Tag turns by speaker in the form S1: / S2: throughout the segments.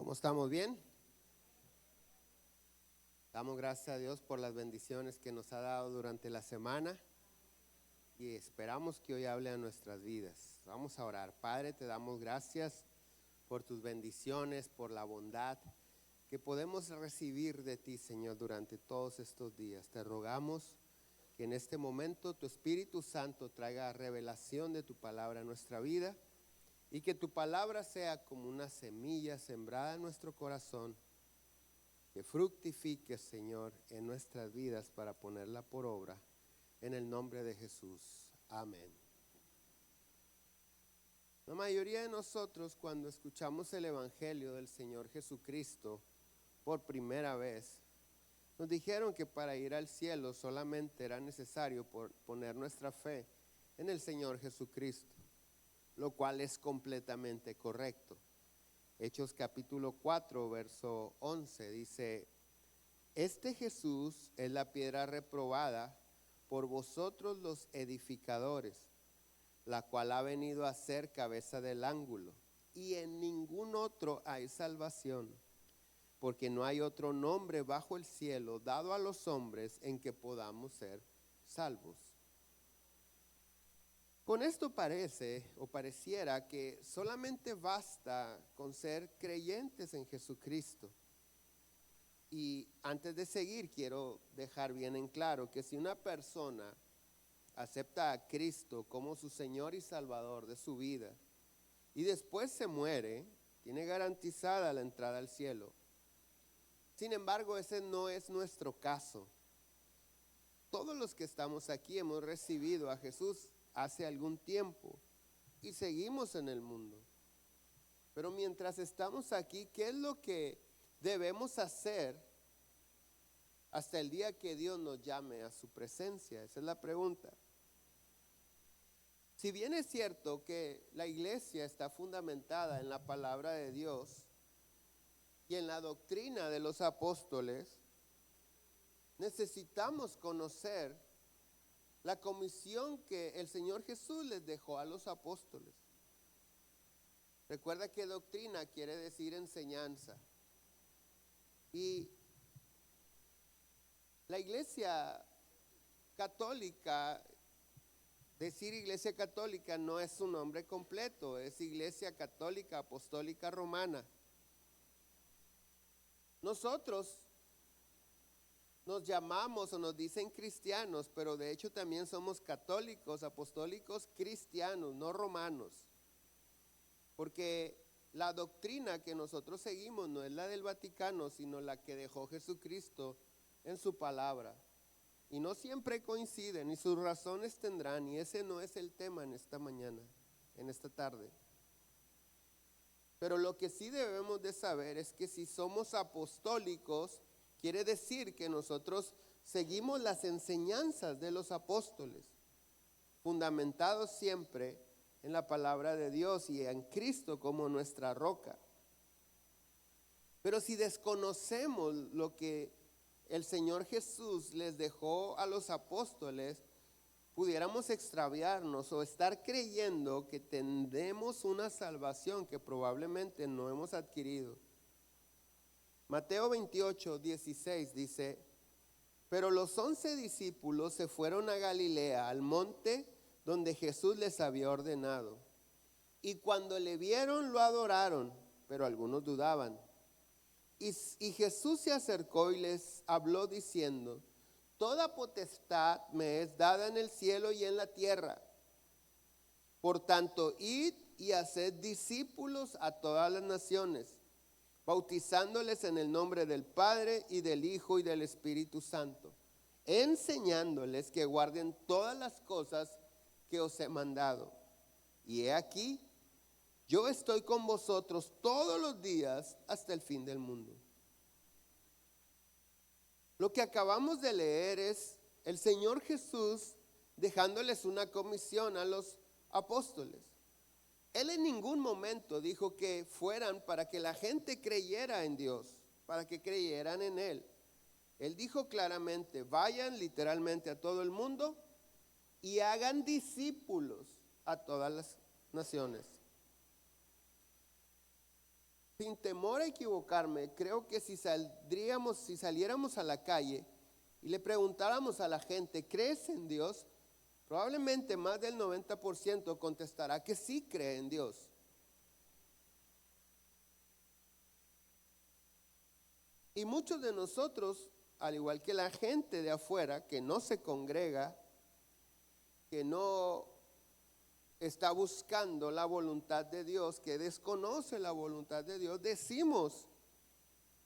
S1: ¿Cómo estamos? ¿Bien? Damos gracias a Dios por las bendiciones que nos ha dado durante la semana y esperamos que hoy hable a nuestras vidas. Vamos a orar. Padre, te damos gracias por tus bendiciones, por la bondad que podemos recibir de ti, Señor, durante todos estos días. Te rogamos que en este momento tu Espíritu Santo traiga revelación de tu palabra a nuestra vida y que tu palabra sea como una semilla sembrada en nuestro corazón, que fructifique, Señor, en nuestras vidas para ponerla por obra, en el nombre de Jesús. Amén. La mayoría de nosotros, cuando escuchamos el Evangelio del Señor Jesucristo por primera vez, nos dijeron que para ir al cielo solamente era necesario poner nuestra fe en el Señor Jesucristo, lo cual es completamente correcto. Hechos capítulo 4, verso 11 dice: Este Jesús es la piedra reprobada por vosotros los edificadores, la cual ha venido a ser cabeza del ángulo, y en ningún otro hay salvación, porque no hay otro nombre bajo el cielo dado a los hombres en que podamos ser salvos. Con esto parece o pareciera que solamente basta con ser creyentes en Jesucristo. Y antes de seguir, quiero dejar bien en claro que si una persona acepta a Cristo como su Señor y Salvador de su vida y después se muere, tiene garantizada la entrada al cielo. Sin embargo, ese no es nuestro caso. Todos los que estamos aquí hemos recibido a Jesús hace algún tiempo y seguimos en el mundo. Pero mientras estamos aquí, ¿qué es lo que debemos hacer hasta el día que Dios nos llame a su presencia? Esa es la pregunta. Si bien es cierto que la iglesia está fundamentada en la palabra de Dios y en la doctrina de los apóstoles, necesitamos conocer la comisión que el Señor Jesús les dejó a los apóstoles. Recuerda que doctrina quiere decir enseñanza. Y la iglesia católica, decir iglesia católica no es su nombre completo, es Iglesia Católica Apostólica Romana. Nosotros nos llamamos o nos dicen cristianos, pero de hecho también somos católicos, apostólicos, cristianos, no romanos. Porque la doctrina que nosotros seguimos no es la del Vaticano, sino la que dejó Jesucristo en su palabra. Y no siempre coinciden, y sus razones tendrán, y ese no es el tema en esta mañana, en esta tarde. Pero lo que sí debemos de saber es que si somos apostólicos, quiere decir que nosotros seguimos las enseñanzas de los apóstoles, fundamentados siempre en la palabra de Dios y en Cristo como nuestra roca. Pero si desconocemos lo que el Señor Jesús les dejó a los apóstoles, pudiéramos extraviarnos o estar creyendo que tendremos una salvación que probablemente no hemos adquirido. Mateo 28, 16 dice: Pero los 11 discípulos se fueron a Galilea, al monte donde Jesús les había ordenado. Y cuando le vieron, lo adoraron, pero algunos dudaban. Y Jesús se acercó y les habló diciendo: Toda potestad me es dada en el cielo y en la tierra. Por tanto, id y haced discípulos a todas las naciones, bautizándoles en el nombre del Padre y del Hijo y del Espíritu Santo, enseñándoles que guarden todas las cosas que os he mandado. Y he aquí, yo estoy con vosotros todos los días hasta el fin del mundo. Lo que acabamos de leer es el Señor Jesús dejándoles una comisión a los apóstoles. Él en ningún momento dijo que fueran para que la gente creyera en Dios, para que creyeran en Él. Él dijo claramente: vayan literalmente a todo el mundo y hagan discípulos a todas las naciones. sin temor a equivocarme, creo que si saliéramos a la calle y le preguntáramos a la gente, ¿crees en Dios? Probablemente más del 90% contestará que sí cree en Dios. Y muchos de nosotros, al igual que la gente de afuera, que no se congrega, que no está buscando la voluntad de Dios, que desconoce la voluntad de Dios, decimos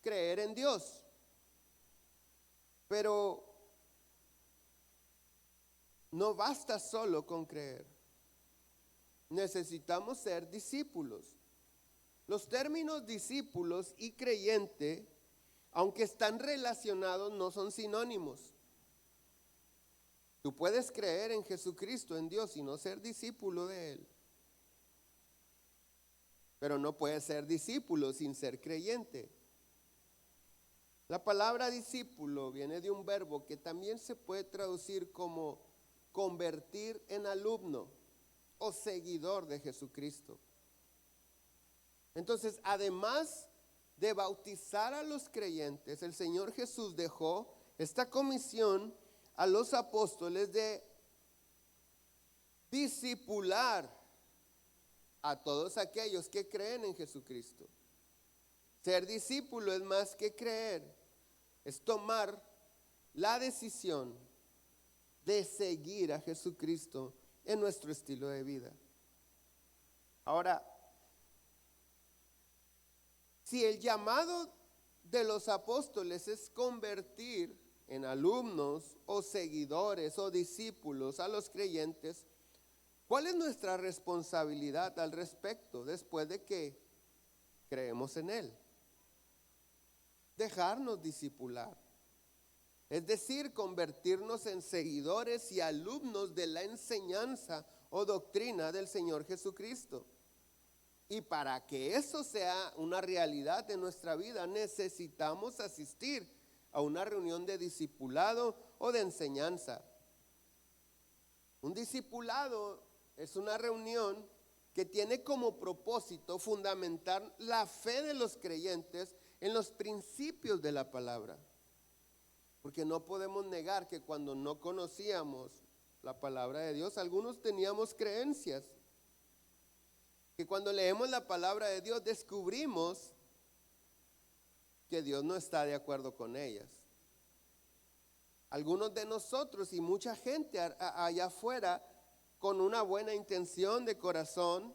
S1: creer en Dios. Pero no basta solo con creer. Necesitamos ser discípulos. Los términos discípulos y creyente, aunque están relacionados, no son sinónimos. Tú puedes creer en Jesucristo, en Dios, y no ser discípulo de Él. Pero no puedes ser discípulo sin ser creyente. La palabra discípulo viene de un verbo que también se puede traducir como convertir en alumno o seguidor de Jesucristo. Entonces, además de bautizar a los creyentes, el Señor Jesús dejó esta comisión a los apóstoles de discipular a todos aquellos que creen en Jesucristo. Ser discípulo es más que creer, es tomar la decisión de seguir a Jesucristo en nuestro estilo de vida. Ahora, si el llamado de los apóstoles es convertir en alumnos o seguidores o discípulos a los creyentes, ¿cuál es nuestra responsabilidad al respecto después de que creemos en Él? Dejarnos discipular, es decir, convertirnos en seguidores y alumnos de la enseñanza o doctrina del Señor Jesucristo. Y para que eso sea una realidad de nuestra vida, necesitamos asistir a una reunión de discipulado o de enseñanza. Un discipulado es una reunión que tiene como propósito fundamentar la fe de los creyentes en los principios de la palabra. Porque no podemos negar que cuando no conocíamos la palabra de Dios, algunos teníamos creencias. Que cuando leemos la palabra de Dios descubrimos que Dios no está de acuerdo con ellas. Algunos de nosotros y mucha gente allá afuera, con una buena intención de corazón,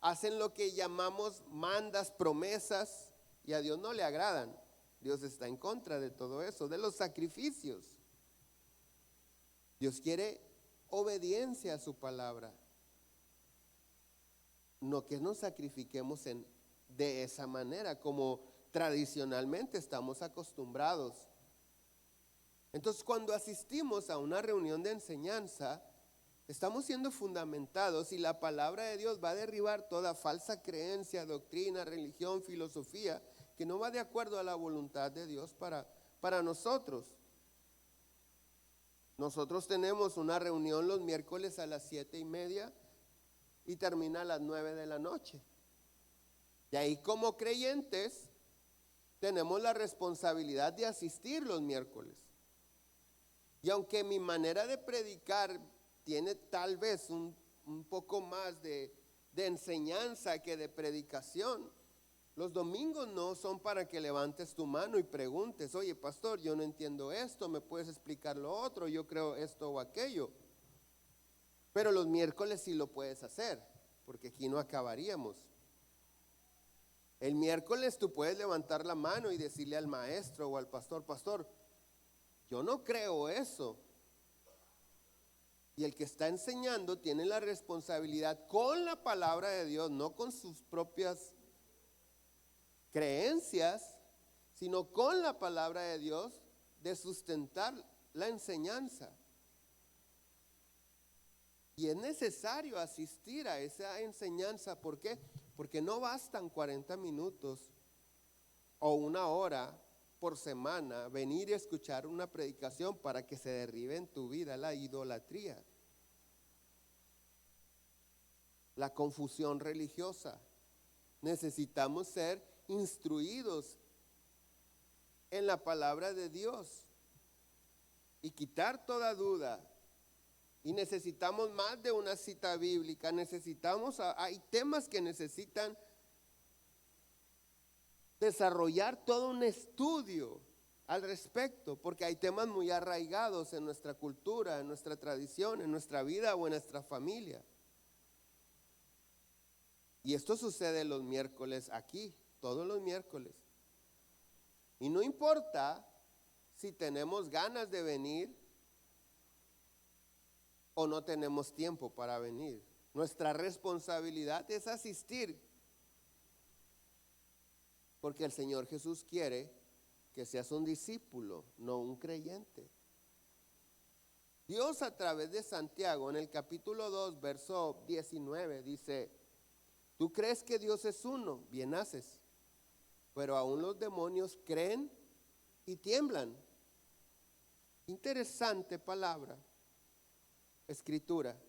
S1: hacen lo que llamamos mandas, promesas, y a Dios no le agradan. Dios está en contra de todo eso, de los sacrificios. Dios quiere obediencia a su palabra. No que nos sacrifiquemos de esa manera, como tradicionalmente estamos acostumbrados. Entonces, cuando asistimos a una reunión de enseñanza, estamos siendo fundamentados y la palabra de Dios va a derribar toda falsa creencia, doctrina, religión, filosofía, que no va de acuerdo a la voluntad de Dios para nosotros. Nosotros tenemos una reunión los miércoles a las 7:30 y termina a las 9 de la noche. Y ahí como creyentes tenemos la responsabilidad de asistir los miércoles. Y aunque mi manera de predicar tiene tal vez un poco más de enseñanza que de predicación, los domingos no son para que levantes tu mano y preguntes, oye pastor, yo no entiendo esto, ¿me puedes explicar lo otro? Yo creo esto o aquello. Pero los miércoles sí lo puedes hacer, porque aquí no acabaríamos. El miércoles tú puedes levantar la mano y decirle al maestro o al pastor, pastor, yo no creo eso. Y el que está enseñando tiene la responsabilidad con la palabra de Dios, no con sus propias creencias, sino con la palabra de Dios, de sustentar la enseñanza. Y es necesario asistir a esa enseñanza. ¿Por qué? Porque no bastan 40 minutos o una hora por semana venir y escuchar una predicación para que se derribe en tu vida la idolatría, la confusión religiosa, Necesitamos ser instruidos en la palabra de Dios y quitar toda duda. Y necesitamos más de una cita bíblica, hay temas que necesitan desarrollar todo un estudio al respecto, porque hay temas muy arraigados en nuestra cultura, en nuestra tradición, en nuestra vida o en nuestra familia. Y esto sucede los miércoles aquí, todos los miércoles. Y no importa si tenemos ganas de venir o no tenemos tiempo para venir. Nuestra responsabilidad es asistir, porque el Señor Jesús quiere que seas un discípulo, no un creyente. Dios, a través de Santiago, en el capítulo 2, verso 19, dice: tú crees que Dios es uno, bien haces, pero aún los demonios creen y tiemblan. Interesante palabra, escritura.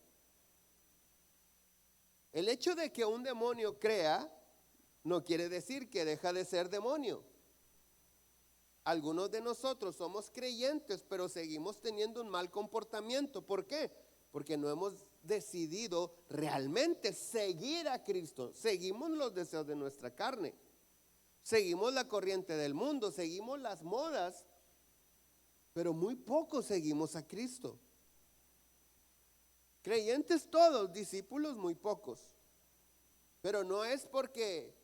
S1: El hecho de que un demonio crea no quiere decir que deja de ser demonio. Algunos de nosotros somos creyentes, pero seguimos teniendo un mal comportamiento. ¿Por qué? Porque no hemos decidido realmente seguir a Cristo. Seguimos los deseos de nuestra carne. Seguimos la corriente del mundo, seguimos las modas, pero muy pocos seguimos a Cristo. Creyentes todos, discípulos muy pocos. Pero no es porque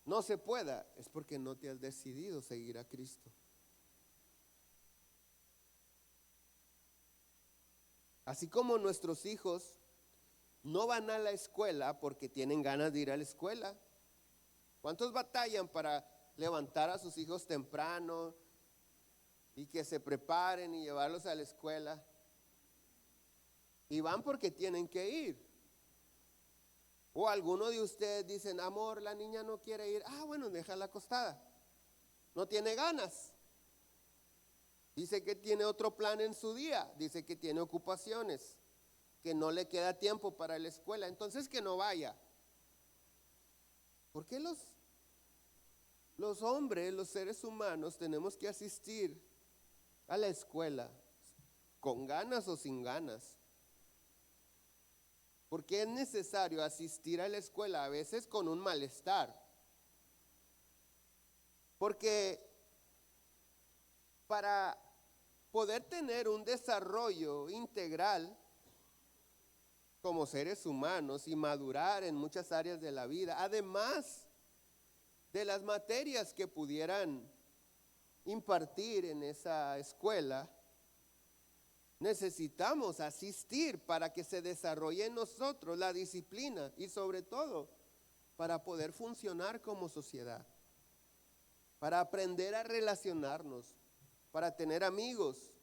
S1: no se pueda, es porque no te has decidido seguir a Cristo. Así como nuestros hijos no van a la escuela porque tienen ganas de ir a la escuela. ¿Cuántos batallan para levantar a sus hijos temprano y que se preparen y llevarlos a la escuela? Y van porque tienen que ir. O algunos de ustedes dicen: amor, la niña no quiere ir. Ah, bueno, déjala acostada. No tiene ganas. Dice que tiene otro plan en su día. Dice que tiene ocupaciones, que no le queda tiempo para la escuela. Entonces que no vaya. ¿Por qué los hombres, los seres humanos, tenemos que asistir a la escuela con ganas o sin ganas? Porque es necesario asistir a la escuela a veces con un malestar. Porque para poder tener un desarrollo integral como seres humanos y madurar en muchas áreas de la vida, además de las materias que pudieran impartir en esa escuela, necesitamos asistir para que se desarrolle en nosotros la disciplina y sobre todo para poder funcionar como sociedad, para aprender a relacionarnos, para tener amigos.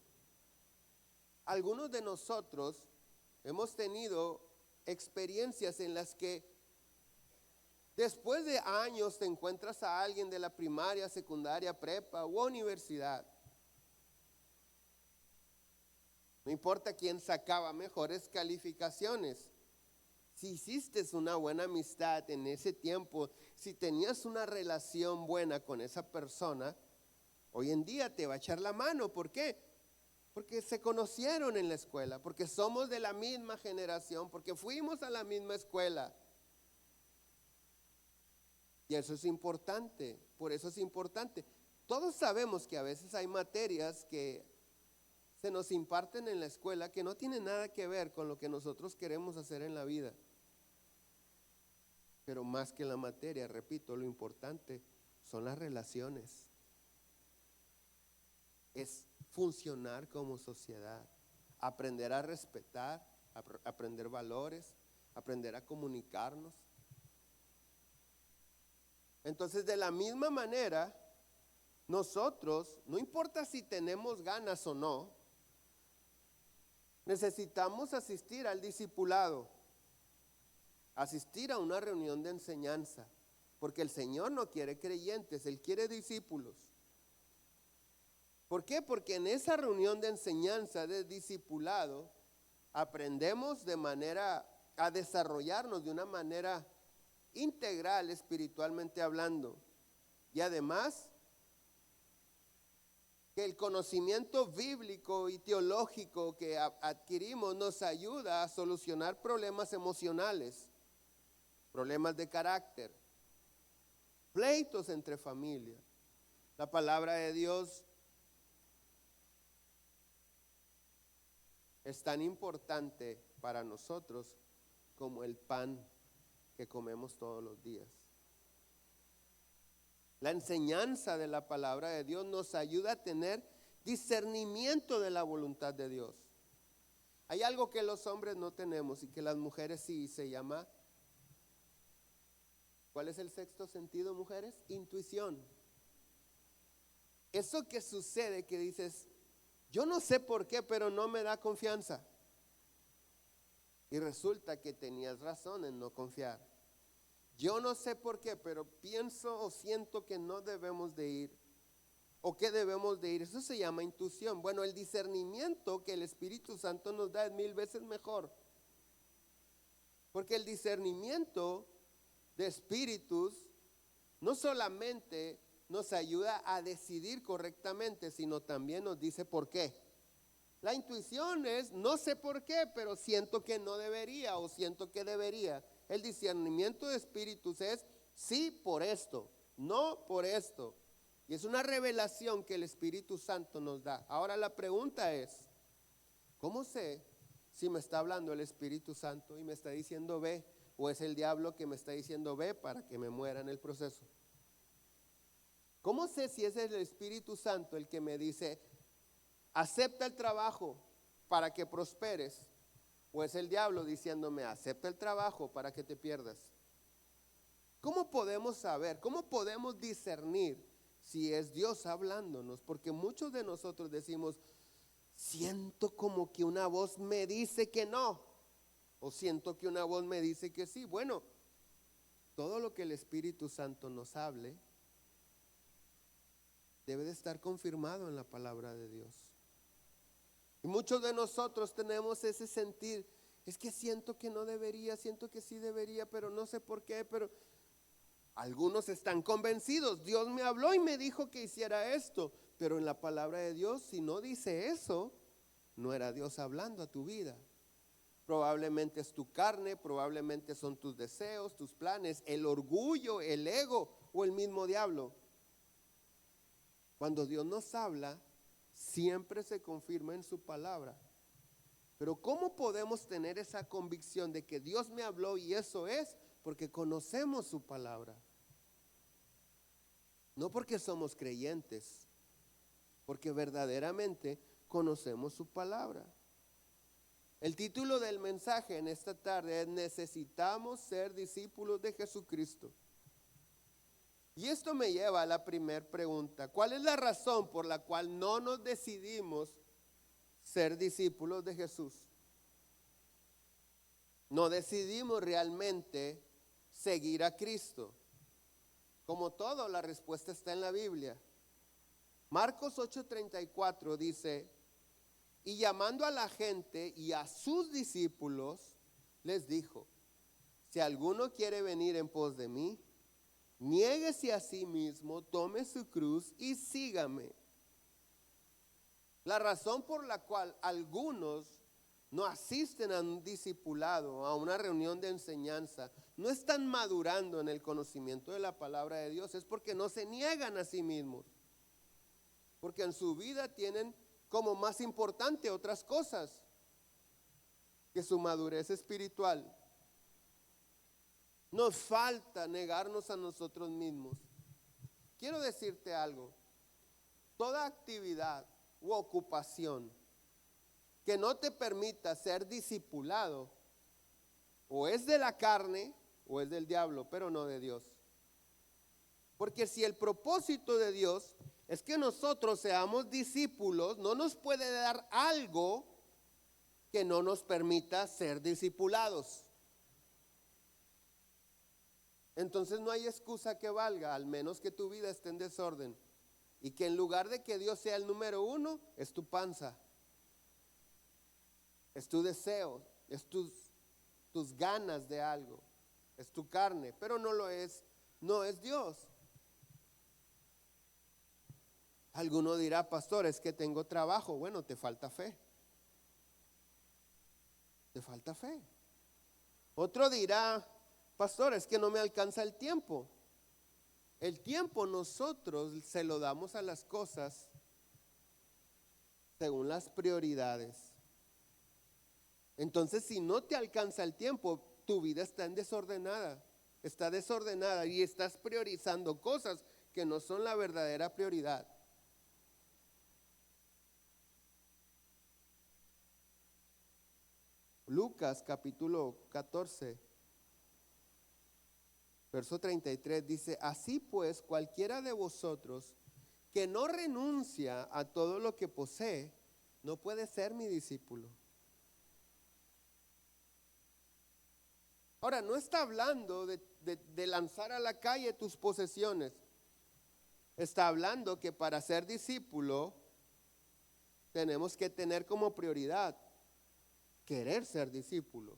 S1: Algunos de nosotros hemos tenido experiencias en las que después de años te encuentras a alguien de la primaria, secundaria, prepa u universidad. No importa quién sacaba mejores calificaciones. Si hiciste una buena amistad en ese tiempo, si tenías una relación buena con esa persona, hoy en día te va a echar la mano. ¿Por qué? Porque se conocieron en la escuela, porque somos de la misma generación, porque fuimos a la misma escuela. Y eso es importante, por eso es importante. Todos sabemos que a veces hay materias que se nos imparten en la escuela que no tienen nada que ver con lo que nosotros queremos hacer en la vida. Pero más que la materia, repito, lo importante son las relaciones. Es funcionar como sociedad, aprender a respetar, aprender valores, aprender a comunicarnos. Entonces, de la misma manera, nosotros, no importa si tenemos ganas o no, necesitamos asistir al discipulado, asistir a una reunión de enseñanza, porque el Señor no quiere creyentes, Él quiere discípulos. ¿Por qué? Porque en esa reunión de enseñanza, de discipulado, aprendemos a desarrollarnos de una manera integral espiritualmente hablando. Y además, que el conocimiento bíblico y teológico que adquirimos nos ayuda a solucionar problemas emocionales, problemas de carácter, pleitos entre familias. La palabra de Dios es tan importante para nosotros como el pan que comemos todos los días. La enseñanza de la palabra de Dios nos ayuda a tener discernimiento de la voluntad de Dios. Hay algo que los hombres no tenemos y que las mujeres sí, se llama, ¿cuál es el sexto sentido, mujeres? Intuición. Eso que sucede que dices, yo no sé por qué, pero no me da confianza. Y resulta que tenías razón en no confiar. Yo no sé por qué, pero pienso o siento que no debemos de ir o que debemos de ir. Eso se llama intuición. Bueno, el discernimiento que el Espíritu Santo nos da es 1000 veces mejor. Porque el discernimiento de espíritus no solamente nos ayuda a decidir correctamente, sino también nos dice por qué. La intuición es, no sé por qué, pero siento que no debería o siento que debería. El discernimiento de espíritus es, sí por esto, no por esto. Y es una revelación que el Espíritu Santo nos da. Ahora la pregunta es, ¿cómo sé si me está hablando el Espíritu Santo y me está diciendo ve? ¿O es el diablo que me está diciendo ve para que me muera en el proceso? ¿Cómo sé si es el Espíritu Santo el que me dice, acepta el trabajo para que prosperes? ¿O es el diablo diciéndome, acepta el trabajo para que te pierdas? ¿Cómo podemos saber, cómo podemos discernir si es Dios hablándonos? Porque muchos de nosotros decimos, siento como que una voz me dice que no, o siento que una voz me dice que sí. Bueno, todo lo que el Espíritu Santo nos hable debe de estar confirmado en la palabra de Dios. Y muchos de nosotros tenemos ese sentir, es que siento que no debería, siento que sí debería, pero no sé por qué, pero algunos están convencidos, Dios me habló y me dijo que hiciera esto, pero en la palabra de Dios, si no dice eso, no era Dios hablando a tu vida. Probablemente es tu carne, probablemente son tus deseos, tus planes, el orgullo, el ego o el mismo diablo. Cuando Dios nos habla, siempre se confirma en su palabra. Pero ¿cómo podemos tener esa convicción de que Dios me habló y eso es? Porque conocemos su palabra. No porque somos creyentes, porque verdaderamente conocemos su palabra. El título del mensaje en esta tarde es necesitamos ser discípulos de Jesucristo. Y esto me lleva a la primera pregunta. ¿Cuál es la razón por la cual no nos decidimos ser discípulos de Jesús? No decidimos realmente seguir a Cristo. Como todo, la respuesta está en la Biblia. Marcos 8:34 dice, y llamando a la gente y a sus discípulos, les dijo, si alguno quiere venir en pos de mí, niéguese a sí mismo, tome su cruz y sígame. La razón por la cual algunos no asisten a un discipulado, a una reunión de enseñanza, no están madurando en el conocimiento de la palabra de Dios, es porque no se niegan a sí mismos. Porque en su vida tienen como más importante otras cosas que su madurez espiritual. Nos falta negarnos a nosotros mismos. Quiero decirte algo. Toda actividad u ocupación que no te permita ser discipulado, o es de la carne o es del diablo, pero no de Dios. Porque si el propósito de Dios es que nosotros seamos discípulos, no nos puede dar algo que no nos permita ser discipulados. Entonces no hay excusa que valga, al menos que tu vida esté en desorden y que en lugar de que Dios sea el número uno, es tu panza, es tu deseo, es tus ganas de algo, es tu carne, pero no es Dios. Alguno dirá, pastor, es que tengo trabajo. Bueno, te falta fe. Te falta fe. Otro dirá, pastor, es que no me alcanza el tiempo. El tiempo nosotros se lo damos a las cosas según las prioridades. Entonces, si no te alcanza el tiempo, tu vida está desordenada y estás priorizando cosas que no son la verdadera prioridad. Lucas capítulo 14, verso 33 dice, así pues cualquiera de vosotros que no renuncia a todo lo que posee, no puede ser mi discípulo. Ahora, no está hablando de lanzar a la calle tus posesiones. Está hablando que para ser discípulo tenemos que tener como prioridad querer ser discípulo.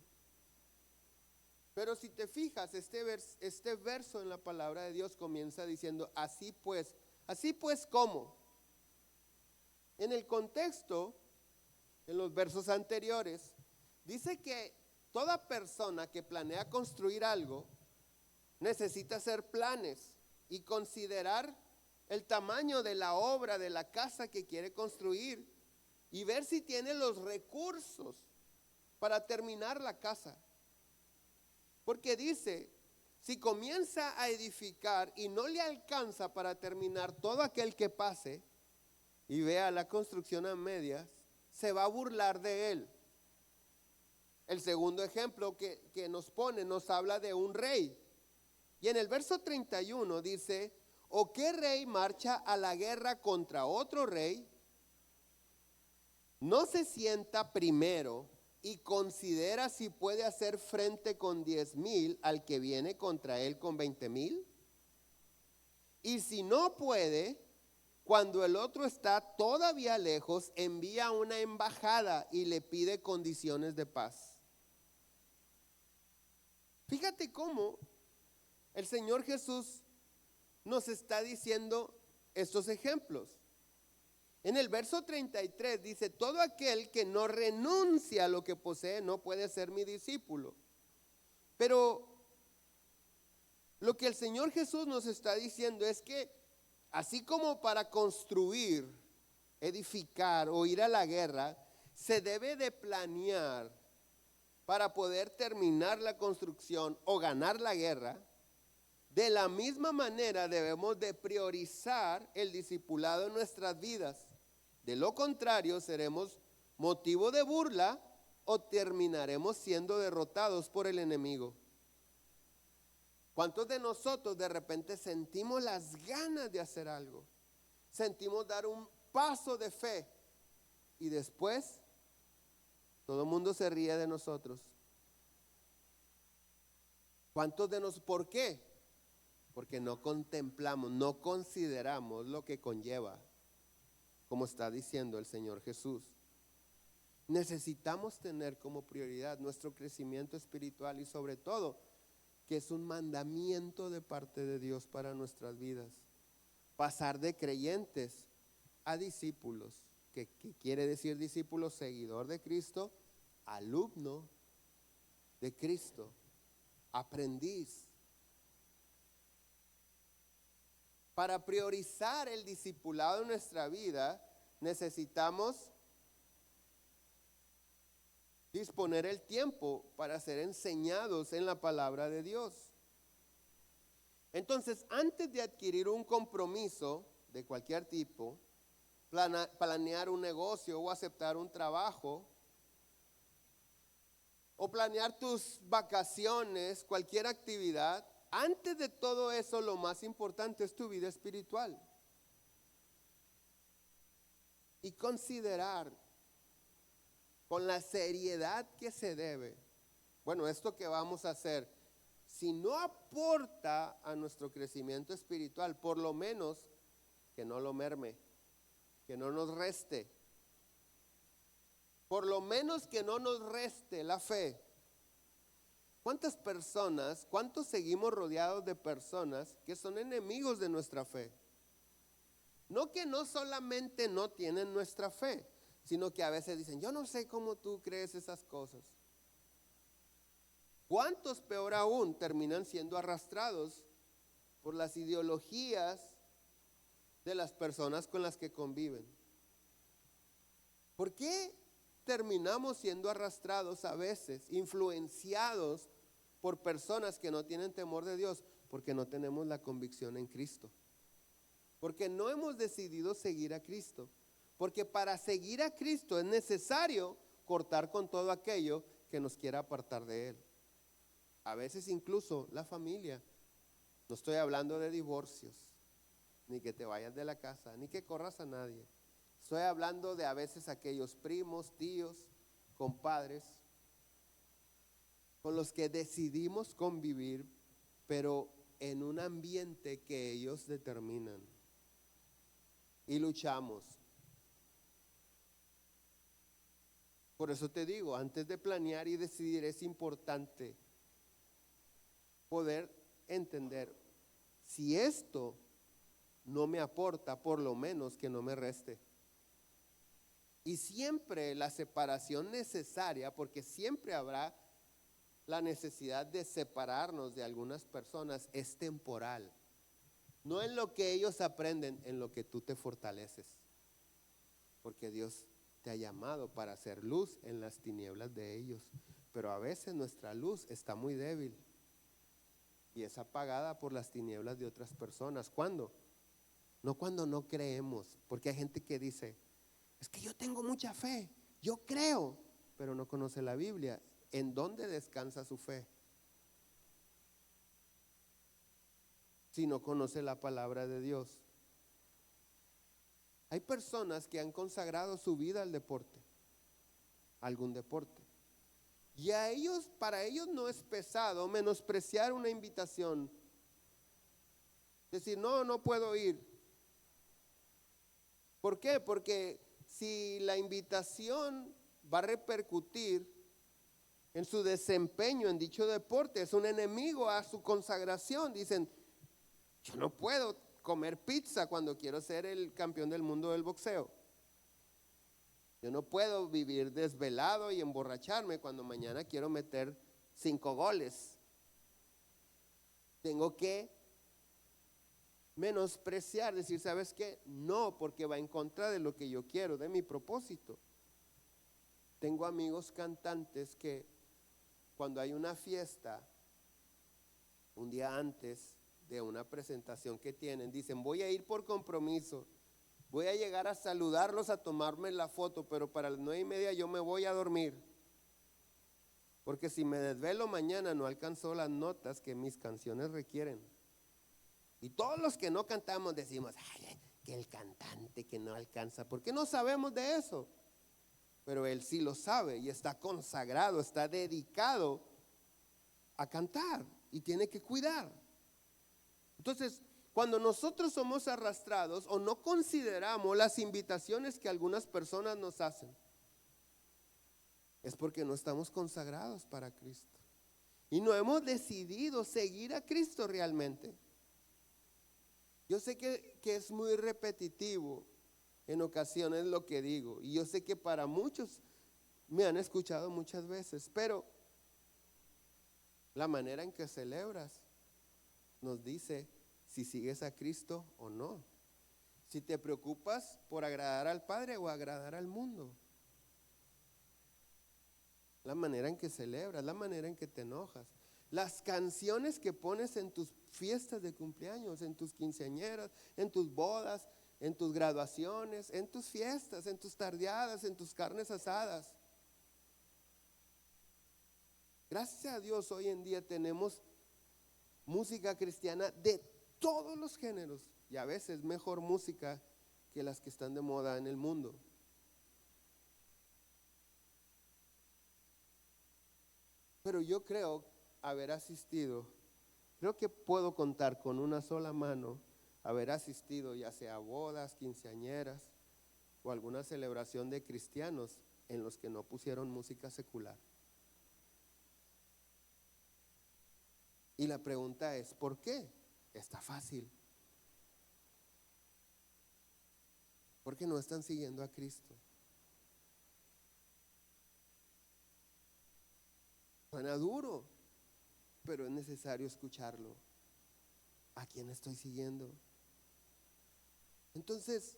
S1: Pero si te fijas, este verso en la palabra de Dios comienza diciendo, así pues, ¿cómo? En el contexto, en los versos anteriores, dice que toda persona que planea construir algo necesita hacer planes y considerar el tamaño de la obra, de la casa que quiere construir y ver si tiene los recursos para terminar la casa. Porque dice, si comienza a edificar y no le alcanza para terminar, todo aquel que pase y vea la construcción a medias, se va a burlar de él. El segundo ejemplo que nos habla de un rey. Y en el verso 31 dice, ¿o qué rey marcha a la guerra contra otro rey? ¿No se sienta primero y considera si puede hacer frente con 10,000 al que viene contra él con 20,000? Y si no puede, cuando el otro está todavía lejos, envía una embajada y le pide condiciones de paz. Fíjate cómo el Señor Jesús nos está diciendo estos ejemplos. En el verso 33 dice, todo aquel que no renuncia a lo que posee no puede ser mi discípulo. Pero lo que el Señor Jesús nos está diciendo es que así como para construir, edificar o ir a la guerra, se debe de planear para poder terminar la construcción o ganar la guerra. De la misma manera debemos de priorizar el discipulado en nuestras vidas. De lo contrario, seremos motivo de burla o terminaremos siendo derrotados por el enemigo. ¿Cuántos de nosotros de repente sentimos las ganas de hacer algo? Sentimos dar un paso de fe y después todo el mundo se ríe de nosotros. ¿Cuántos de nosotros? ¿Por qué? Porque no contemplamos, no consideramos lo que conlleva, como está diciendo el Señor Jesús. Necesitamos tener como prioridad nuestro crecimiento espiritual y sobre todo que es un mandamiento de parte de Dios para nuestras vidas. Pasar de creyentes a discípulos, que quiere decir discípulo, seguidor de Cristo, alumno de Cristo, aprendiz. Para priorizar el discipulado en nuestra vida, necesitamos disponer el tiempo para ser enseñados en la palabra de Dios. Entonces, antes de adquirir un compromiso de cualquier tipo, planear un negocio o aceptar un trabajo, o planear tus vacaciones, cualquier actividad, antes de todo eso, lo más importante es tu vida espiritual. Y considerar con la seriedad que se debe, bueno, esto que vamos a hacer, si no aporta a nuestro crecimiento espiritual, por lo menos que no lo merme, que no nos reste. Por lo menos que no nos reste la fe. ¿Cuántas personas, cuántos seguimos rodeados de personas que son enemigos de nuestra fe? No que no solamente no tienen nuestra fe, sino que a veces dicen, yo no sé cómo tú crees esas cosas. ¿Cuántos, peor aún, terminan siendo arrastrados por las ideologías de las personas con las que conviven? ¿Por qué terminamos siendo arrastrados a veces, influenciados por personas que no tienen temor de Dios? Porque no tenemos la convicción en Cristo. Porque no hemos decidido seguir a Cristo. Porque para seguir a Cristo es necesario cortar con todo aquello que nos quiera apartar de Él. A veces incluso la familia. No estoy hablando de divorcios, ni que te vayas de la casa, ni que corras a nadie. Estoy hablando de a veces aquellos primos, tíos, compadres, con los que decidimos convivir, pero en un ambiente que ellos determinan. Y luchamos. Por eso te digo, antes de planear y decidir es importante poder entender, si esto no me aporta, por lo menos que no me reste. Y siempre la separación necesaria, porque siempre habrá la necesidad de separarnos de algunas personas, es temporal. No en lo que ellos aprenden, en lo que tú te fortaleces. Porque Dios te ha llamado para hacer luz en las tinieblas de ellos. Pero a veces nuestra luz está muy débil y es apagada por las tinieblas de otras personas. ¿Cuándo? No cuando no creemos, porque hay gente que dice, es que yo tengo mucha fe, yo creo, pero no conoce la Biblia. ¿En dónde descansa su fe? Si no conoce la palabra de Dios. Hay personas que han consagrado su vida al deporte, a algún deporte. Y a ellos, para ellos no es pesado menospreciar una invitación. Decir, no puedo ir. ¿Por qué? Porque si la invitación va a repercutir en su desempeño en dicho deporte, es un enemigo a su consagración. Dicen, yo no puedo comer pizza cuando quiero ser el campeón del mundo del boxeo. Yo no puedo vivir desvelado y emborracharme cuando mañana quiero meter 5 goles. Tengo que menospreciar, decir, ¿sabes qué? No, porque va en contra de lo que yo quiero, de mi propósito. Tengo amigos cantantes que cuando hay una fiesta, un día antes de una presentación que tienen, dicen, voy a ir por compromiso, voy a llegar a saludarlos, a tomarme la foto, pero para las 9:30 yo me voy a dormir, porque si me desvelo mañana no alcanzó las notas que mis canciones requieren. Y todos los que no cantamos decimos, ay, que el cantante que no alcanza, ¿por qué no sabemos de eso? Pero él sí lo sabe y está consagrado, está dedicado a cantar y tiene que cuidar. Entonces, cuando nosotros somos arrastrados o no consideramos las invitaciones que algunas personas nos hacen, es porque no estamos consagrados para Cristo y no hemos decidido seguir a Cristo realmente. Yo sé que es muy repetitivo en ocasiones lo que digo, y yo sé que para muchos me han escuchado muchas veces, pero la manera en que celebras nos dice si sigues a Cristo o no. Si te preocupas por agradar al Padre o agradar al mundo. La manera en que celebras, la manera en que te enojas. Las canciones que pones en tus fiestas de cumpleaños, en tus quinceañeras, en tus bodas, en tus graduaciones, en tus fiestas, en tus tardeadas, en tus carnes asadas. Gracias a Dios hoy en día tenemos música cristiana de todos los géneros y a veces mejor música que las que están de moda en el mundo. Pero yo creo creo que puedo contar con una sola mano haber asistido ya sea a bodas, quinceañeras o alguna celebración de cristianos en los que no pusieron música secular. Y la pregunta es, ¿por qué? Está fácil. Porque no están siguiendo a Cristo. Suena duro, pero es necesario escucharlo. ¿A quién estoy siguiendo? Entonces,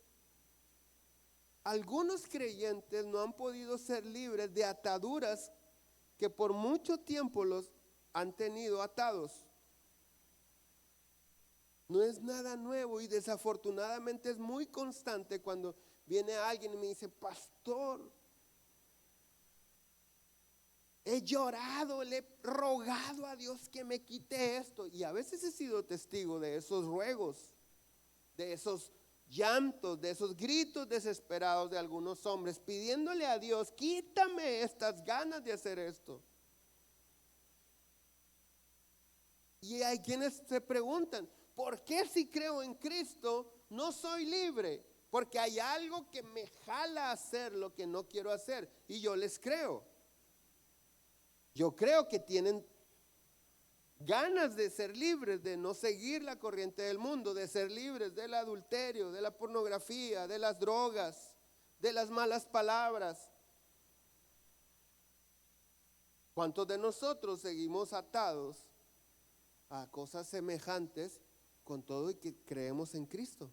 S1: algunos creyentes no han podido ser libres de ataduras que por mucho tiempo los han tenido atados. No es nada nuevo y desafortunadamente es muy constante cuando viene alguien y me dice, pastor, he llorado, le he rogado a Dios que me quite esto. Y a veces he sido testigo de esos ruegos, de esos llantos, de esos gritos desesperados de algunos hombres, pidiéndole a Dios, quítame estas ganas de hacer esto. Y hay quienes se preguntan, ¿por qué si creo en Cristo no soy libre? Porque hay algo que me jala a hacer lo que no quiero hacer. Y yo les creo. Yo creo que tienen ganas de ser libres, de no seguir la corriente del mundo, de ser libres del adulterio, de la pornografía, de las drogas, de las malas palabras. ¿Cuántos de nosotros seguimos atados a cosas semejantes con todo y que creemos en Cristo?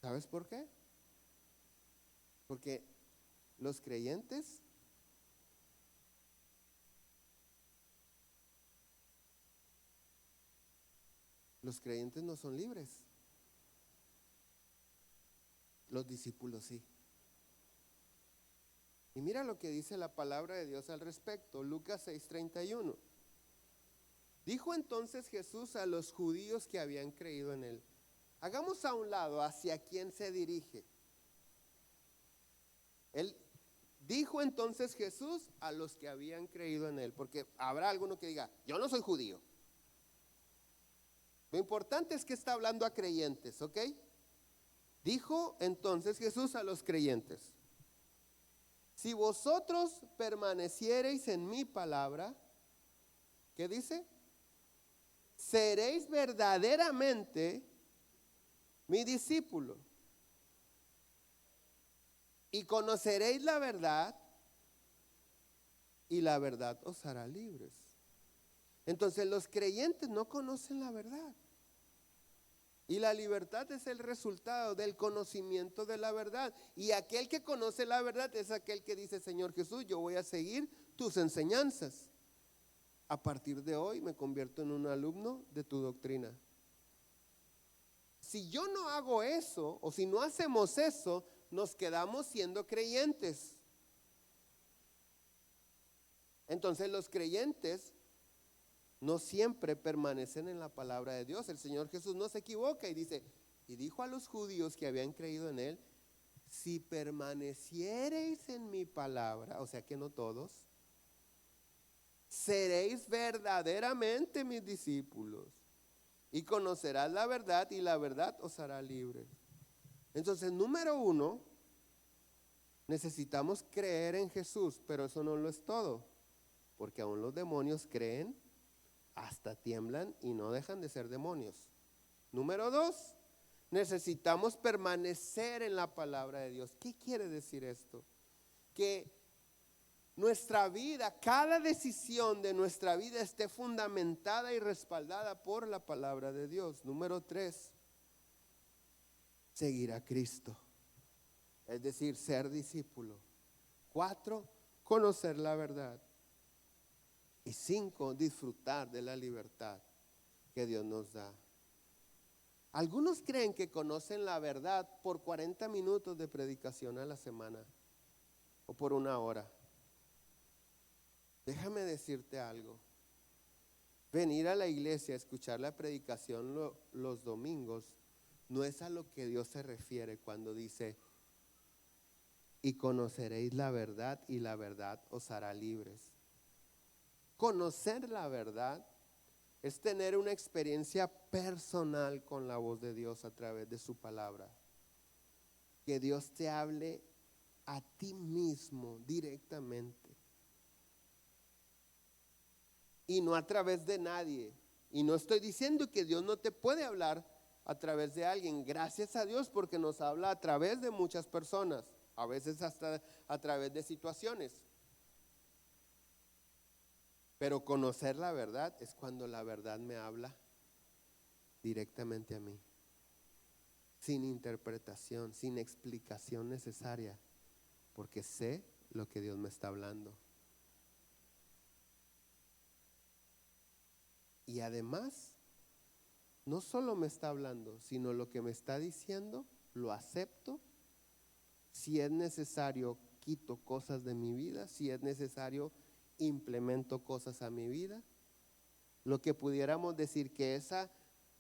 S1: ¿Sabes por qué? Porque los creyentes no son libres. Los discípulos sí. Y mira lo que dice la palabra de Dios al respecto, Lucas 6:31. Dijo entonces Jesús a los judíos que habían creído en él. Hagamos a un lado hacia quién se dirige. Él dijo entonces Jesús a los que habían creído en él, porque habrá alguno que diga, yo no soy judío. Lo importante es que está hablando a creyentes, ¿ok? Dijo entonces Jesús a los creyentes, si vosotros permaneciereis en mi palabra, ¿qué dice? Seréis verdaderamente mi discípulo y conoceréis la verdad y la verdad os hará libres. Entonces los creyentes no conocen la verdad. Y la libertad es el resultado del conocimiento de la verdad. Y aquel que conoce la verdad es aquel que dice, Señor Jesús, yo voy a seguir tus enseñanzas. A partir de hoy me convierto en un alumno de tu doctrina. Si yo no hago eso, o si no hacemos eso, nos quedamos siendo creyentes. Entonces los creyentes no siempre permanecen en la palabra de Dios. El Señor Jesús no se equivoca y dice, y dijo a los judíos que habían creído en él, si permaneciereis en mi palabra, o sea que no todos, seréis verdaderamente mis discípulos y conocerás la verdad y la verdad os hará libres. Entonces, número uno, necesitamos creer en Jesús, pero eso no lo es todo, porque aún los demonios creen, hasta tiemblan y no dejan de ser demonios. Número dos, necesitamos permanecer en la palabra de Dios. ¿Qué quiere decir esto? Que nuestra vida, cada decisión de nuestra vida esté fundamentada y respaldada por la palabra de Dios. Número tres, seguir a Cristo, es decir, ser discípulo. 4, conocer la verdad. Y 5, disfrutar de la libertad que Dios nos da. Algunos creen que conocen la verdad por 40 minutos de predicación a la semana o por 1 hora. Déjame decirte algo. Venir a la iglesia a escuchar la predicación los domingos no es a lo que Dios se refiere cuando dice, y conoceréis la verdad y la verdad os hará libres. Conocer la verdad es tener una experiencia personal con la voz de Dios a través de su palabra. Que Dios te hable a ti mismo directamente. y no a través de nadie. Y no estoy diciendo que Dios no te puede hablar a través de alguien. Gracias a Dios porque nos habla a través de muchas personas, a veces hasta a través de situaciones. Pero conocer la verdad es cuando la verdad me habla directamente a mí, sin interpretación, sin explicación necesaria, porque sé lo que Dios me está hablando. Y además, no solo me está hablando, sino lo que me está diciendo, lo acepto. Si es necesario, quito cosas de mi vida. Si es necesario, implemento cosas a mi vida. Lo que pudiéramos decir que esa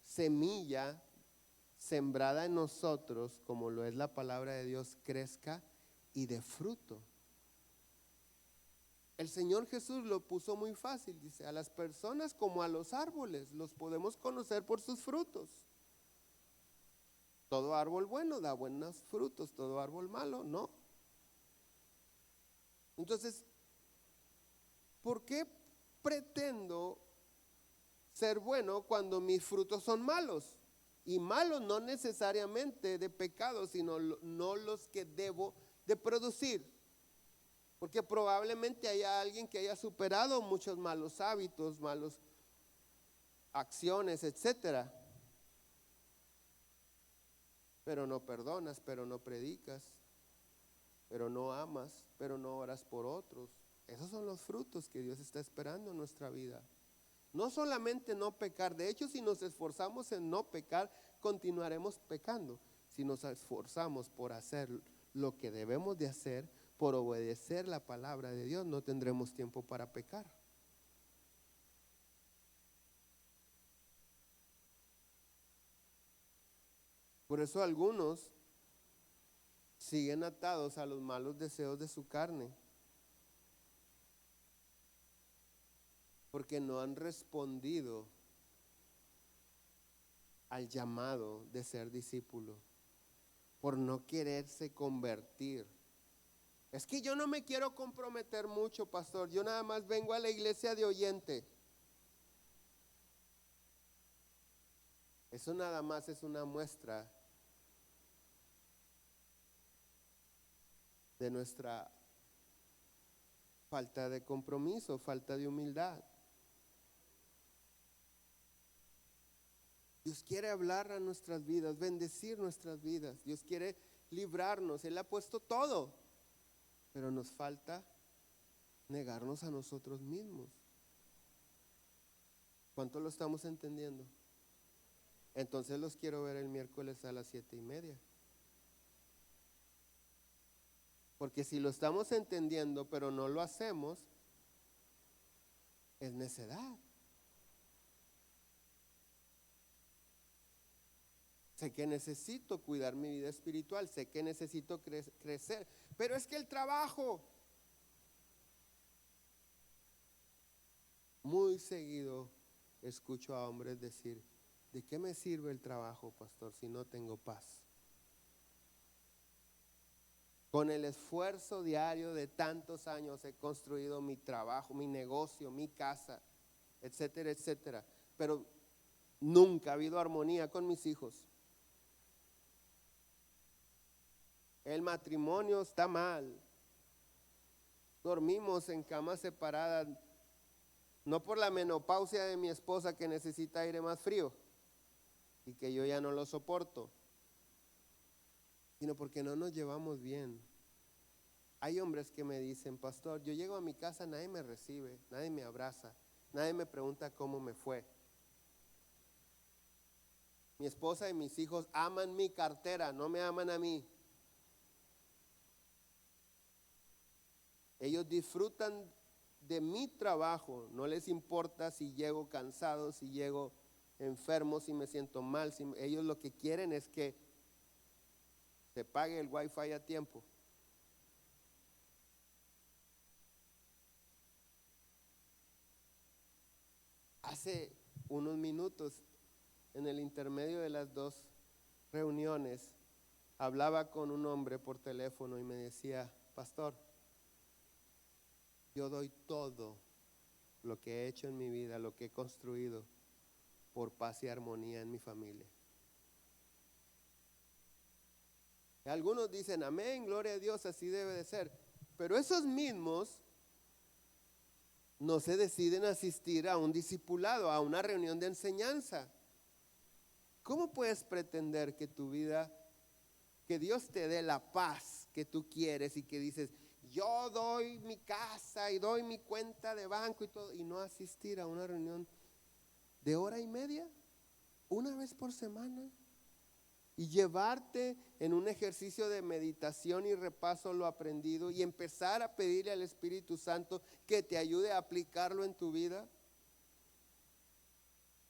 S1: semilla sembrada en nosotros, como lo es la palabra de Dios, crezca y dé fruto. El Señor Jesús lo puso muy fácil, dice, a las personas como a los árboles, los podemos conocer por sus frutos. Todo árbol bueno da buenos frutos, todo árbol malo no. Entonces, ¿por qué pretendo ser bueno cuando mis frutos son malos? Y malos no necesariamente de pecado, sino no los que debo de producir. Porque probablemente haya alguien que haya superado muchos malos hábitos, malas acciones, etcétera. Pero no perdonas, pero no predicas, pero no amas, pero no oras por otros. Esos son los frutos que Dios está esperando en nuestra vida. No solamente no pecar, de hecho si nos esforzamos en no pecar, continuaremos pecando. Si nos esforzamos por hacer lo que debemos de hacer, por obedecer la palabra de Dios, no tendremos tiempo para pecar. Por eso algunos siguen atados a los malos deseos de su carne, porque no han respondido al llamado de ser discípulo, por no quererse convertir. Es que yo no me quiero comprometer mucho, pastor, yo nada más vengo a la iglesia de oyente. Eso nada más es una muestra de nuestra falta de compromiso, falta de humildad. Dios quiere hablar a nuestras vidas, bendecir nuestras vidas. Dios quiere librarnos. Él ha puesto todo, pero nos falta negarnos a nosotros mismos. ¿Cuánto lo estamos entendiendo? Entonces los quiero ver el miércoles a las 7:30. Porque si lo estamos entendiendo pero no lo hacemos, es necedad. Sé que necesito cuidar mi vida espiritual, sé que necesito crecer, pero es que el trabajo, muy seguido escucho a hombres decir, ¿de qué me sirve el trabajo, pastor, si no tengo paz? Con el esfuerzo diario de tantos años he construido mi trabajo, mi negocio, mi casa, etcétera, etcétera, pero nunca ha habido armonía con mis hijos. El matrimonio está mal. Dormimos en camas separadas, no por la menopausia de mi esposa que necesita aire más frío y que yo ya no lo soporto, sino porque no nos llevamos bien. Hay hombres que me dicen, pastor, yo llego a mi casa, nadie me recibe, nadie me abraza, nadie me pregunta cómo me fue. Mi esposa y mis hijos aman mi cartera, no me aman a mí. Ellos disfrutan de mi trabajo, no les importa si llego cansado, si llego enfermo, si me siento mal. Ellos lo que quieren es que se pague el wifi a tiempo. Hace unos minutos, en el intermedio de las dos reuniones, hablaba con un hombre por teléfono y me decía, pastor, yo doy todo lo que he hecho en mi vida, lo que he construido por paz y armonía en mi familia. Algunos dicen, amén, gloria a Dios, así debe de ser. Pero esos mismos no se deciden asistir a un discipulado, a una reunión de enseñanza. ¿Cómo puedes pretender que tu vida, que Dios te dé la paz que tú quieres y que dices, yo doy mi casa y doy mi cuenta de banco y todo, y no asistir a una reunión de hora y media, una vez por semana? Y llevarte en un ejercicio de meditación y repaso lo aprendido y empezar a pedirle al Espíritu Santo que te ayude a aplicarlo en tu vida.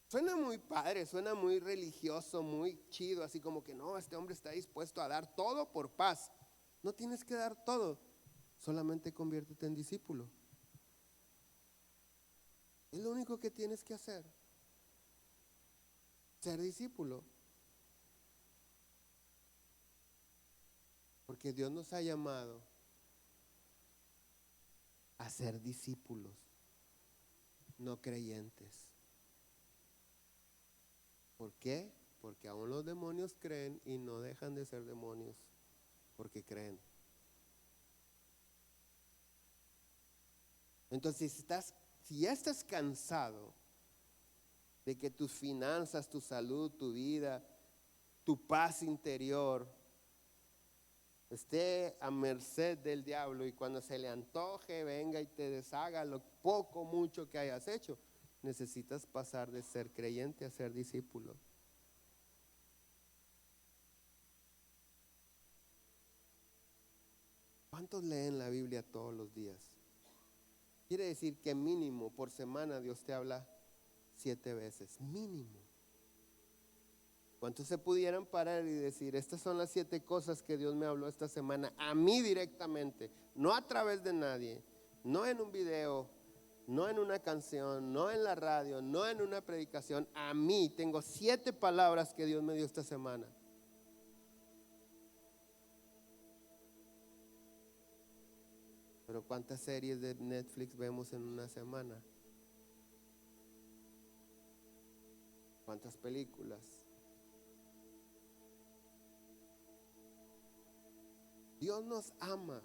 S1: Suena muy padre, suena muy religioso, muy chido, así como que no, este hombre está dispuesto a dar todo por paz. No tienes que dar todo, solamente conviértete en discípulo. Es lo único que tienes que hacer, ser discípulo. Porque Dios nos ha llamado a ser discípulos, no creyentes. ¿Por qué? Porque aún los demonios creen y no dejan de ser demonios porque creen. Entonces, si ya estás cansado de que tus finanzas, tu salud, tu vida, tu paz interior esté a merced del diablo y cuando se le antoje venga y te deshaga lo poco, mucho que hayas hecho, necesitas pasar de ser creyente a ser discípulo. ¿Cuántos leen la Biblia todos los días? Quiere decir que mínimo por semana Dios te habla 7 veces, mínimo. ¿Cuántos se pudieran parar y decir, estas son las 7 cosas que Dios me habló esta semana, a mí directamente, no a través de nadie, no en un video, no en una canción, no en la radio, no en una predicación, a mí tengo 7 palabras que Dios me dio esta semana? Pero ¿cuántas series de Netflix vemos en una semana? ¿Cuántas películas? Dios nos ama.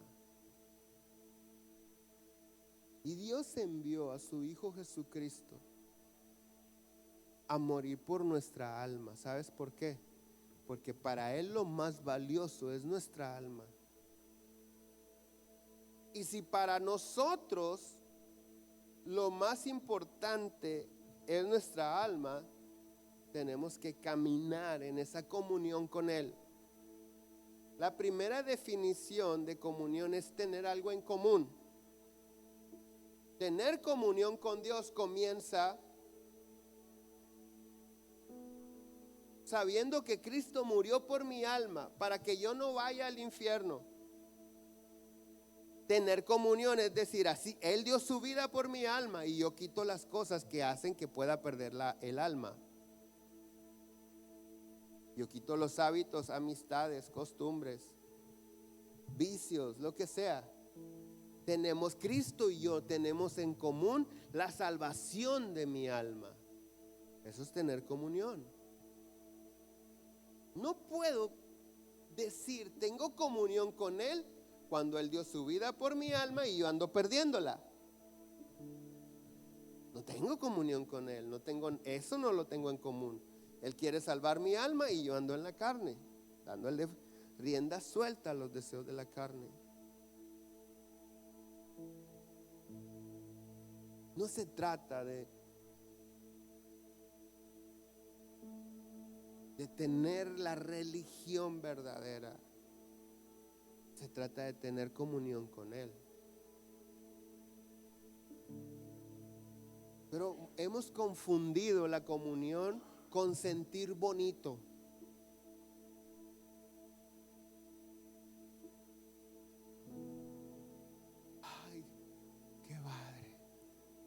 S1: Y Dios envió a su Hijo Jesucristo a morir por nuestra alma. ¿Sabes por qué? Porque para Él lo más valioso es nuestra alma. Y si para nosotros lo más importante es nuestra alma, tenemos que caminar en esa comunión con Él. La primera definición de comunión es tener algo en común. Tener comunión con Dios comienza sabiendo que Cristo murió por mi alma para que yo no vaya al infierno. Tener comunión es decir, así Él dio su vida por mi alma y yo quito las cosas que hacen que pueda perder el alma. Yo quito los hábitos, amistades, costumbres, vicios, lo que sea. Tenemos, Cristo y yo tenemos en común la salvación de mi alma. Eso es tener comunión. No puedo decir tengo comunión con Él cuando Él dio su vida por mi alma y yo ando perdiéndola. No tengo comunión con Él, eso no lo tengo en común. Él quiere salvar mi alma y yo ando en la carne, dándole rienda suelta a los deseos de la carne. No se trata de tener la religión verdadera. Se trata de tener comunión con Él. Pero hemos confundido la comunión con sentir bonito. Ay, qué padre.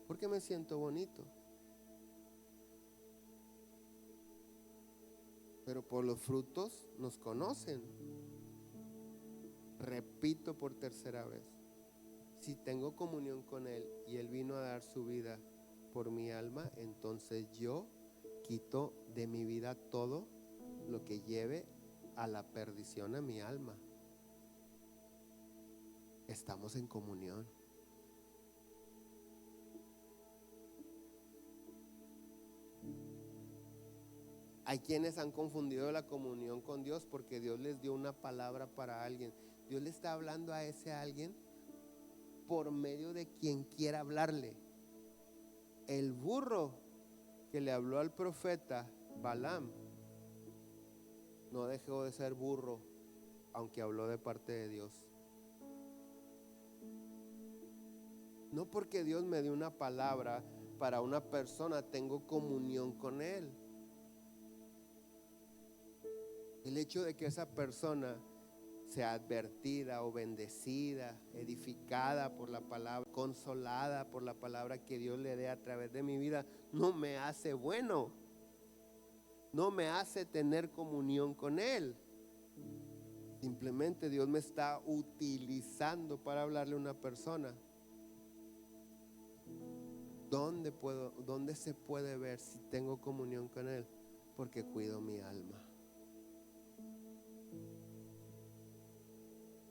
S1: ¿Por qué me siento bonito? Pero por los frutos nos conocen. Repito por tercera vez, si tengo comunión con Él y Él vino a dar su vida por mi alma, entonces yo quito de mi vida todo lo que lleve a la perdición a mi alma. Estamos en comunión. Hay quienes han confundido la comunión con Dios porque Dios les dio una palabra para alguien. Dios le está hablando a ese alguien por medio de quien quiera hablarle. El burro que le habló al profeta Balaam no dejó de ser burro, aunque habló de parte de Dios. No porque Dios me dio una palabra para una persona tengo comunión con él. El hecho de que esa persona sea advertida o bendecida, edificada por la palabra, consolada por la palabra que Dios le dé a través de mi vida, no me hace bueno, no me hace tener comunión con él. Simplemente Dios me está utilizando para hablarle a una persona. ¿Dónde se puede ver si tengo comunión con él? Porque cuido mi alma.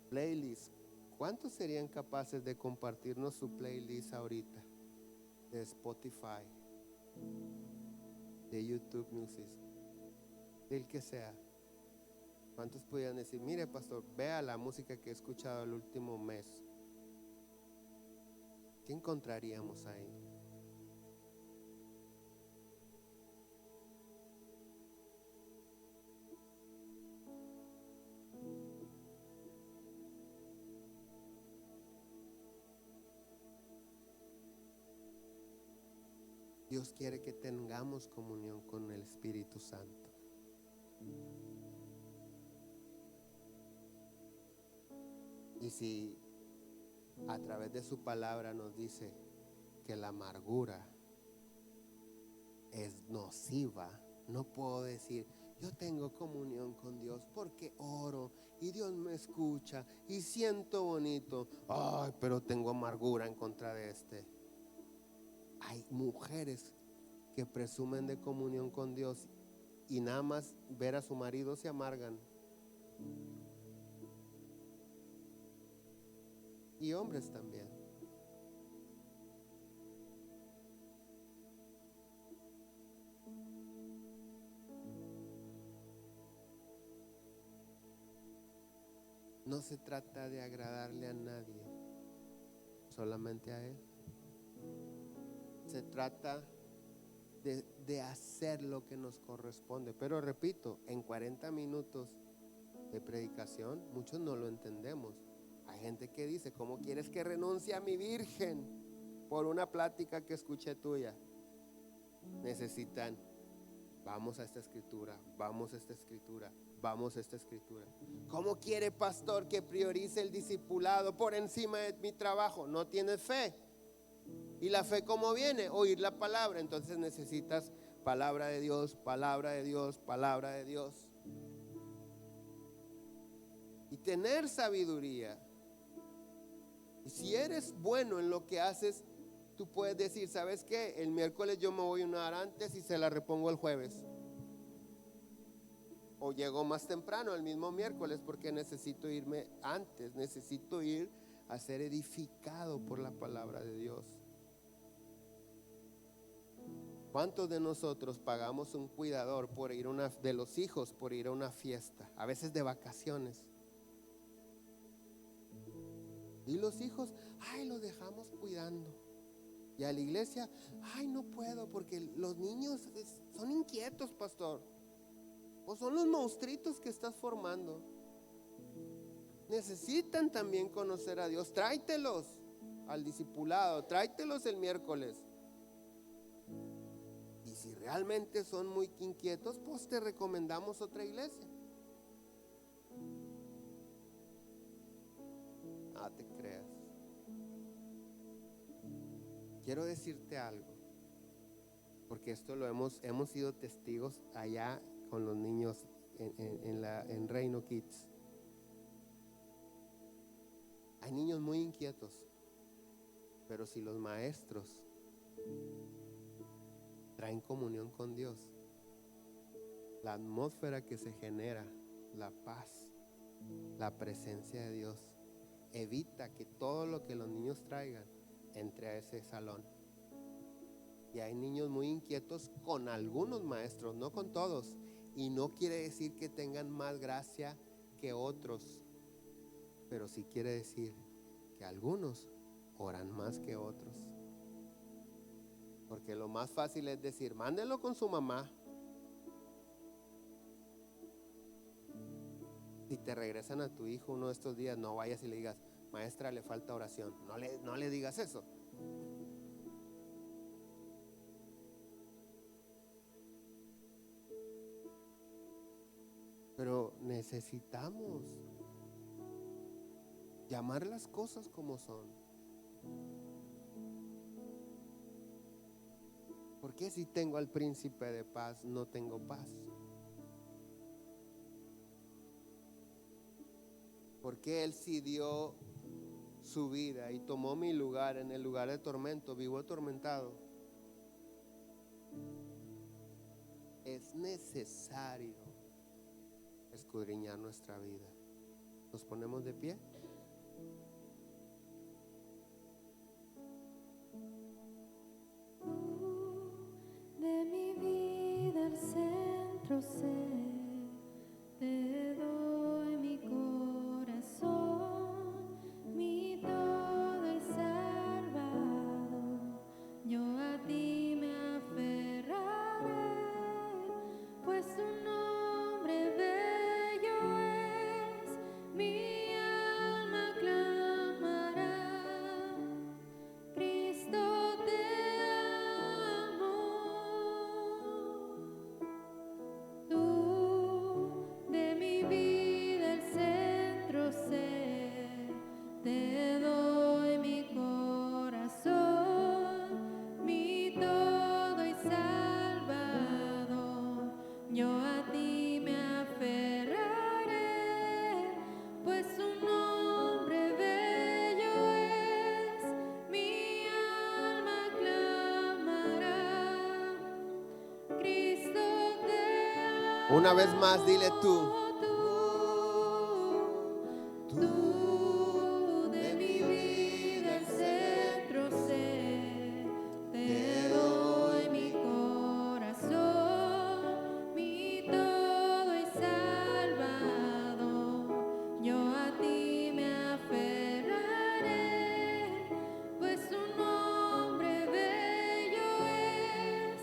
S1: Playlist. ¿Cuántos serían capaces de compartirnos su playlist ahorita? De Spotify, de YouTube Music, del que sea. ¿Cuántos podrían decir, mire pastor, vea la música que he escuchado el último mes? ¿Qué encontraríamos ahí? Dios quiere que tengamos comunión con el Espíritu Santo. Y si a través de su palabra nos dice que la amargura es nociva, no puedo decir, yo tengo comunión con Dios porque oro y Dios me escucha y siento bonito. Ay, pero tengo amargura en contra de este. Hay mujeres que presumen de comunión con Dios y nada más ver a su marido se amargan. Y hombres también. No se trata de agradarle a nadie, solamente a Él. Se trata de hacer lo que nos corresponde. Pero repito, en 40 minutos de predicación, muchos no lo entendemos. Hay gente que dice, ¿cómo quieres que renuncie a mi virgen por una plática que escuché tuya? Necesitan, vamos a esta escritura, vamos a esta escritura, vamos a esta escritura. ¿Cómo quiere pastor que priorice el discipulado por encima de mi trabajo? No tienes fe. ¿Y la fe cómo viene? Oír la palabra. Entonces necesitas palabra de Dios, palabra de Dios, palabra de Dios. Y tener sabiduría. Y si eres bueno en lo que haces, tú puedes decir, ¿sabes qué? El miércoles yo me voy una hora antes y se la repongo el jueves. O llego más temprano el mismo miércoles porque necesito irme antes. Necesito ir a ser edificado por la palabra de Dios. ¿Cuántos de nosotros pagamos un cuidador por ir de los hijos por ir a una fiesta? A veces de vacaciones. Y los hijos, ay, los dejamos cuidando. Y a la iglesia, ay, no puedo porque los niños son inquietos, pastor. O son los monstruitos que estás formando. Necesitan también conocer a Dios. Tráetelos al discipulado, tráetelos el miércoles. Y si realmente son muy inquietos, pues te recomendamos otra iglesia. No te creas. Quiero decirte algo, porque esto lo hemos sido testigos allá con los niños en Reino Kids. Hay niños muy inquietos, pero si los maestros traen comunión con Dios. La atmósfera que se genera, la paz, la presencia de Dios, evita que todo lo que los niños traigan entre a ese salón. Y hay niños muy inquietos con algunos maestros, no con todos. Y no quiere decir que tengan más gracia que otros, pero sí quiere decir que algunos oran más que otros. Porque lo más fácil es decir, mándenlo con su mamá. Si te regresan a tu hijo uno de estos días, no vayas y le digas, maestra, le falta oración. No le digas eso. Pero necesitamos llamar las cosas como son. ¿Por qué si tengo al príncipe de paz no tengo paz? ¿Por qué él sí dio su vida y tomó mi lugar en el lugar de tormento, vivo atormentado? Es necesario escudriñar nuestra vida. ¿Nos ponemos de pie?
S2: De mi vida el centro sé, te doy mi corazón, mi todo y salvador. Yo a ti me aferraré, pues tu nombre bello es, mi alma clamará. Cristo te amo, tú de mi vida el centro sé, te doy mi corazón, mi todo y salvador. Yo a ti me aferraré, pues su nombre bello es, mi alma clamará. Cristo te amo.
S1: Una vez más, dile tú.
S2: Tú de mi vida el centro sé, te doy mi corazón, mi todo y salvador. Yo a ti me aferraré, pues su nombre bello es,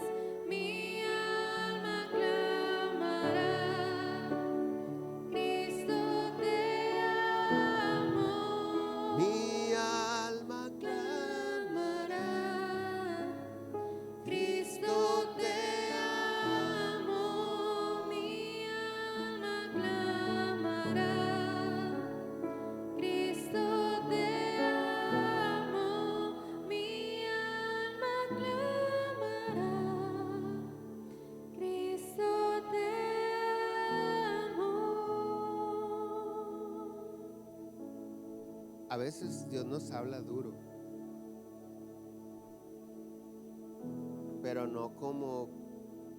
S2: mi alma clamará. Cristo te amo,
S1: Mi alma
S2: clamará. Cristo te amo, mi alma clamará. Cristo te amo, mi alma clamará. Cristo te amo.
S1: A veces Dios nos habla duro, pero no como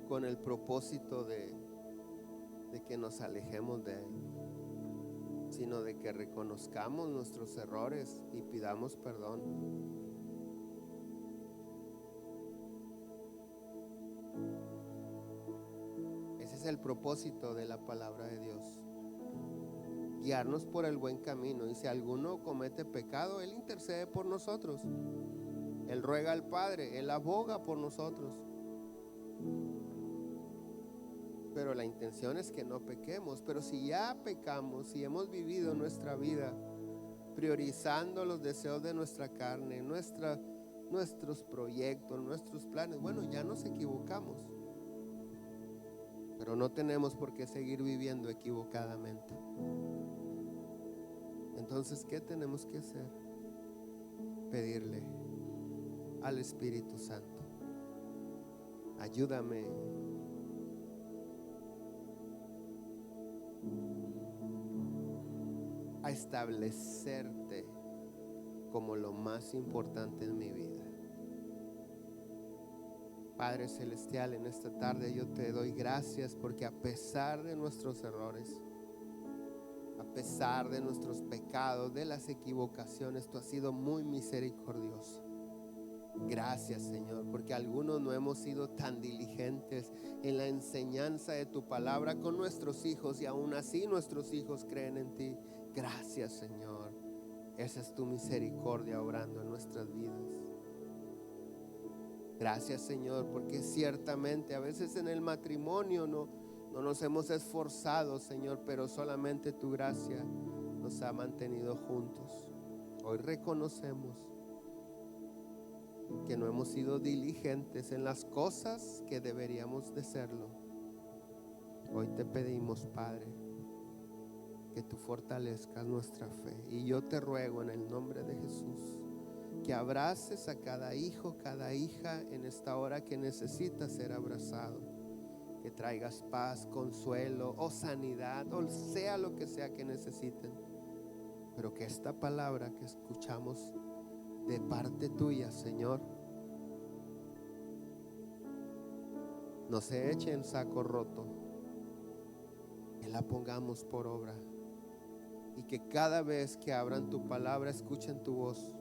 S1: con el propósito de que nos alejemos de Él, sino de que reconozcamos nuestros errores y pidamos perdón. Ese es el propósito de la palabra de Dios, guiarnos por el buen camino. Y si alguno comete pecado, Él intercede por nosotros, Él ruega al Padre, Él aboga por nosotros. Pero la intención es que no pequemos. Pero si ya pecamos, si hemos vivido nuestra vida priorizando los deseos de nuestra carne, nuestros proyectos, nuestros planes, bueno, ya nos equivocamos. Pero no tenemos por qué seguir viviendo equivocadamente. Entonces, ¿qué tenemos que hacer? Pedirle al Espíritu Santo, ayúdame a establecerte como lo más importante en mi vida. Padre Celestial, en esta tarde yo te doy gracias porque a pesar de nuestros errores, a pesar de nuestros pecados, de las equivocaciones, tú has sido muy misericordioso. Gracias, Señor, porque algunos no hemos sido tan diligentes en la enseñanza de tu palabra con nuestros hijos y aún así nuestros hijos creen en ti. Gracias, Señor. Esa es tu misericordia obrando en nuestras vidas. Gracias, Señor, porque ciertamente a veces en el matrimonio no nos hemos esforzado, Señor, pero solamente tu gracia nos ha mantenido juntos. Hoy reconocemos que no hemos sido diligentes en las cosas que deberíamos de serlo. Hoy te pedimos, Padre, que tú fortalezcas nuestra fe. Y yo te ruego en el nombre de Jesús que abraces a cada hijo, cada hija en esta hora que necesita ser abrazado. Que traigas paz, consuelo o sanidad, o sea lo que sea que necesiten. Pero que esta palabra que escuchamos de parte tuya, Señor, no se eche en saco roto, que la pongamos por obra y que cada vez que abran tu palabra escuchen tu voz,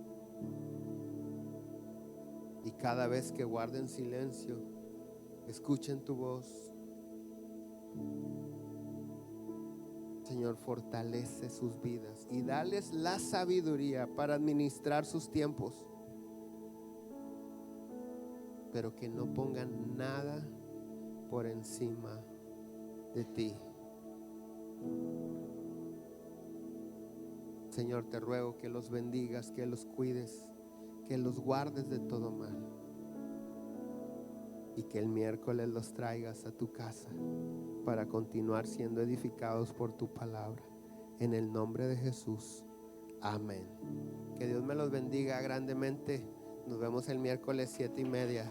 S1: y cada vez que guarden silencio escuchen tu voz. Señor, fortalece sus vidas y dales la sabiduría para administrar sus tiempos, pero que no pongan nada por encima de ti. Señor, te ruego que los bendigas, que los cuides, que los guardes de todo mal, y que el miércoles los traigas a tu casa para continuar siendo edificados por tu palabra. En el nombre de Jesús, amén. Que Dios me los bendiga grandemente. Nos vemos el miércoles 7:30.